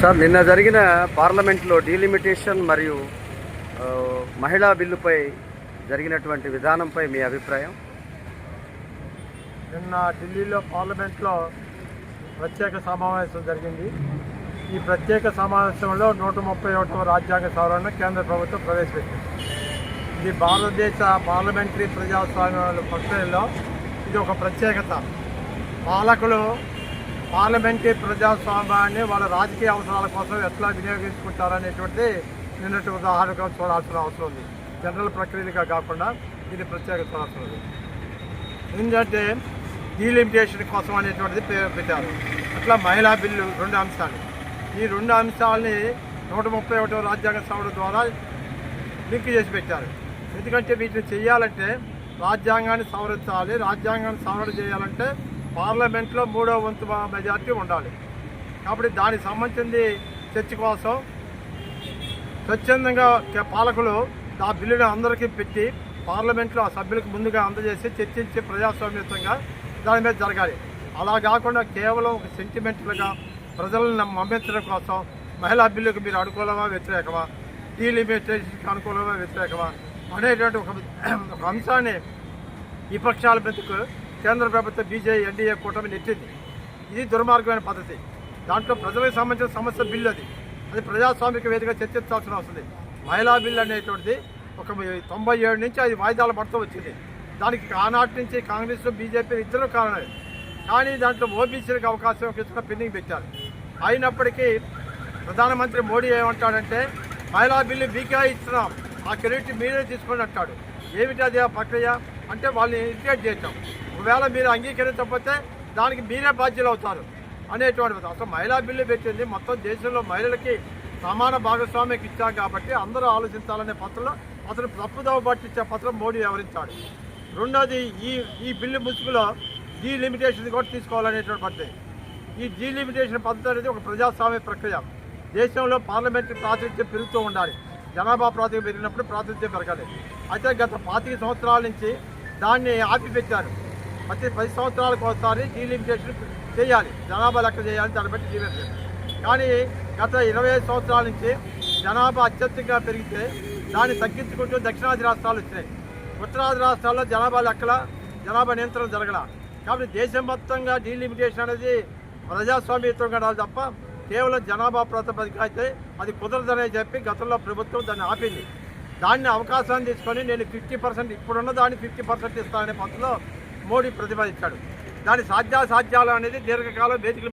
Sir, నిన్న జరిగిన పార్లమెంట్లో డీలిమిటేషన్ మరియు మహిళా బిల్లుపై జరిగినటువంటి విధానంపై మీ అభిప్రాయం? నిన్న ఢిల్లీలో పార్లమెంట్లో ప్రత్యేక సమావేశం జరిగింది. ఈ ప్రత్యేక సమావేశంలో 131వ రాజ్యాంగ సవరణ కేంద్ర ప్రభుత్వం ప్రవేశపెట్టింది. ఇది భారతదేశ పార్లమెంటరీ ప్రజాస్వామ్య ప్రక్రియలో ఇది ఒక ప్రత్యేకత. పాలకులు పార్లమెంటరీ ప్రజాస్వామ్యాన్ని వాళ్ళ రాజకీయ అవసరాల కోసం ఎట్లా వినియోగించుకుంటారనేటువంటి నిన్నటి ఉదాహరణగా చూడాల్సిన అవసరం ఉంది. జనరల్ ప్రక్రియలుగా కాకుండా ఇది ప్రత్యేక చూడాల్సి ఉంది. ఎందుకంటే డీలిమిటేషన్ కోసం అనేటువంటిది పెట్టారు. అట్లా మహిళా బిల్లు 2 అంశాలు. ఈ 2 అంశాలని 131వ రాజ్యాంగ సవరణ ద్వారా లింక్ చేసి పెట్టారు. ఎందుకంటే వీటిని చేయాలంటే రాజ్యాంగాన్ని సవరించాలి. రాజ్యాంగాన్ని సవరణ చేయాలంటే పార్లమెంట్లో 3వ వంతు మెజార్టీ ఉండాలి. కాబట్టి దానికి సంబంధించింది చర్చ కోసం స్వచ్ఛందంగా పాలకులు ఆ బిల్లుని అందరికీ పెట్టి పార్లమెంట్లో ఆ సభ్యులకు ముందుగా అందజేసి చర్చించి ప్రజాస్వామ్యంగా దాని మీద జరగాలి. అలా కాకుండా కేవలం ఒక సెంటిమెంట్లుగా ప్రజలను మమ్మించడం కోసం మహిళా బిల్లుకు మీరు అనుకూలమా వ్యతిరేకమా, డీలిమిటేషన్కి అనుకూలమా వ్యతిరేకమా అనేటువంటి ఒక అంశాన్ని విపక్షాల మీదకు కేంద్ర ప్రభుత్వం బీజేపీ ఎన్డీఏ కూటమి నెట్టింది. ఇది దుర్మార్గమైన పద్ధతి. దాంట్లో ప్రజలకు సంబంధించిన సమస్య బిల్లు అది ప్రజాస్వామిక వేదికగా చర్చించాల్సిన అవసరం. మహిళా బిల్లు అనేటువంటిది ఒక 97 నుంచి అది వాయిదాలు పడుతూ వచ్చింది. దానికి ఆనాటి నుంచి కాంగ్రెస్ బీజేపీ ఇద్దరు కారణమే. కానీ దాంట్లో ఓబీసీలకు అవకాశం ఇచ్చిన పెండింగ్ పెట్టారు. అయినప్పటికీ ప్రధానమంత్రి మోడీ ఏమంటాడంటే మహిళా బిల్లు మీకే ఇస్తున్నాం, ఆ క్రెడిట్ మీరే తీసుకొని అంటాడు. ఏమిటి అది ఆ ప్రక్రియ అంటే వాళ్ళని ఇరిటేట్ చేయటం. ఒకవేళ మీరు అంగీకరించకపోతే దానికి మీరే బాధ్యులు అవుతారు అనేటువంటిది. అసలు మహిళా బిల్లు పెట్టింది మొత్తం దేశంలో మహిళలకి సమాన భాగస్వామ్యం ఇచ్చాం కాబట్టి అందరూ ఆలోచించాలనే పత్రంలో అతను తప్పుదోవ పట్టించే పత్రం మోడీ వివరించాడు. రెండోది ఈ బిల్లు ముసుగులో డీలిమిటేషన్ కూడా తీసుకోవాలనేటువంటి పద్ధతి. ఈ డీలిమిటేషన్ పద్ధతి అనేది ఒక ప్రజాస్వామ్య ప్రక్రియ. దేశంలో పార్లమెంటరీ ప్రాతినిధ్యం పెరుగుతూ ఉండాలి. జనాభా ప్రాతినిధ్యం పెరిగినప్పుడు ప్రాతినిధ్యం పెరగాలి. అయితే గత 25 సంవత్సరాల నుంచి దాన్ని ఆపిపెట్టారు. ప్రతి 10 సంవత్సరాలకు ఒకసారి డీలిమిటేషన్ చేయాలి, జనాభా లెక్క చేయాలి, దాన్ని బట్టి డీలిమిటేషన్. కానీ గత 25 సంవత్సరాల నుంచి జనాభా అత్యధికంగా పెరిగితే దాన్ని తగ్గించుకుంటూ దక్షిణాది రాష్ట్రాలు వచ్చినాయి. ఉత్తరాది రాష్ట్రాల్లో జనాభా నియంత్రణ జరగల. కాబట్టి దేశం మొత్తంగా డీలిమిటేషన్ అనేది ప్రజాస్వామ్యయుతంగా ఉండాలి తప్ప కేవలం జనాభా ప్రాతిపదిక అయితే అది కుదరదనే చెప్పి గతంలో ప్రభుత్వం దాన్ని ఆపింది. దాన్ని అవకాశాన్ని తీసుకొని నేను 50% ఇప్పుడున్న దాన్ని 50% ఇస్తాననే పద్ధతిలో మోడీ ప్రతిపాదించాడు. దాని సాధ్యాసాధ్యాలు అనేది దీర్ఘకాలం వేదికలు